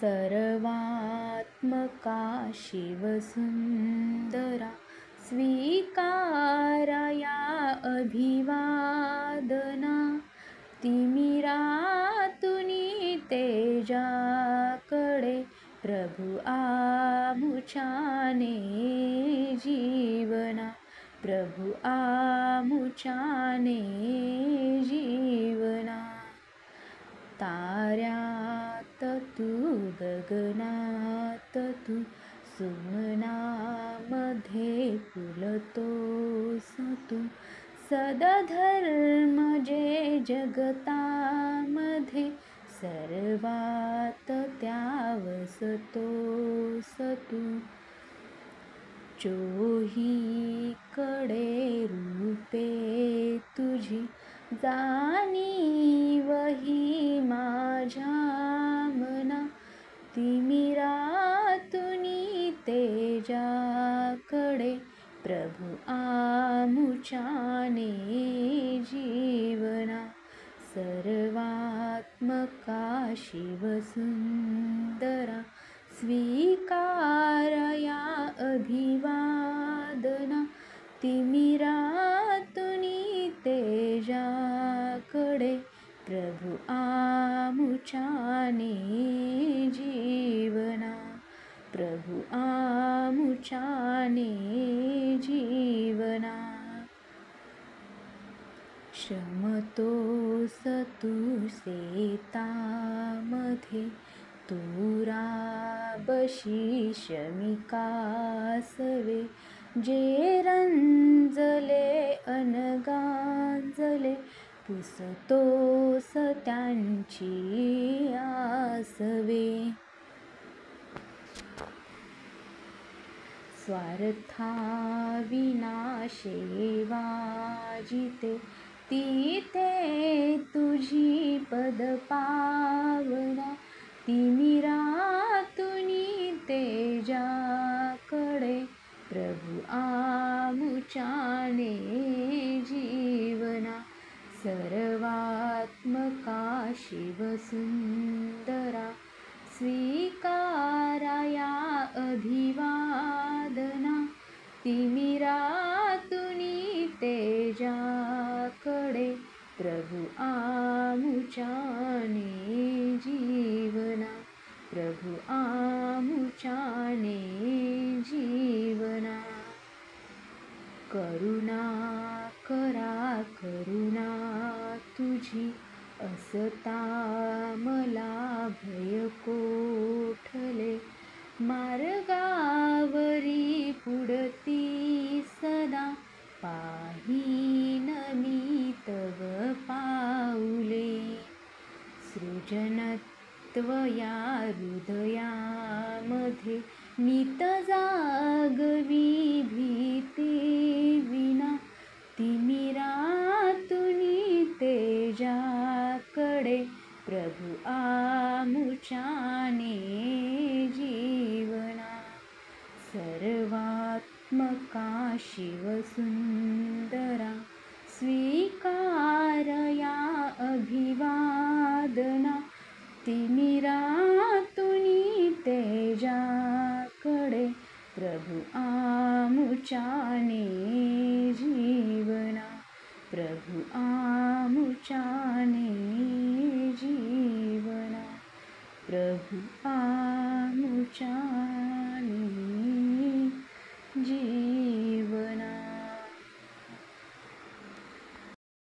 सर्वात्मका शिवसुन्दरा स्वीकाराया अभिवादना तिमिरातुनी तेजाकडे प्रभु आमुच्याने जीवना प्रभु आमुच्याने जीवना ताऱ्यात तू गगनात तू सुमनामध्ये फुलतोस तू सदधर्म जे जगतामध्ये सर्वात त्यावसतोस तू चोहीकडे रूपे तुझी जाणीवही माझ्या मना तिमिरातुनी तेजाकडे प्रभु आमुच्याने जीवना सर्वात्मका शिवसुन्दरा स्वीकारया अभिवादना तिमिरातुनी तेजाकडे प्रभु आमुच्याने जीवना प्रभु आमुच्याने जीवना शमतोस तू शेतामध्ये तुराबशी शमिकासवे जे रंजले अनगांजले पुसतोस त्यांची आसवे स्वार्थाविना सेवाजिते तिथे तुझी पदपावना तिमिरातुनी तेजाकडे प्रभु आमुच्याने जीवना सर्वात्मका शिवसुन्दरा स्वीकाराया अभिवादना तिमिरातुनी तेजाकडे प्रभु आमुच्याने जीवना प्रभु आमुच्याने जीवना करुणा करा करुणा तुझी असता मला भय कोठले मार्गावरी पुढती सदा पाहीन मी तव पाऊले सृजनत्व या हृदयामध्ये नित जागवी भीती विना तिमिरातुनी तेजाकडे प्रभु आमुच्याने जीवना सर्वात्मका शिवसुन्दरा स्वीकारया अभिवादना तिमिरातुनी तेजाकडे प्रभु आमुच्याने जीवना प्रभु आमुच्याने जीवना प्रभु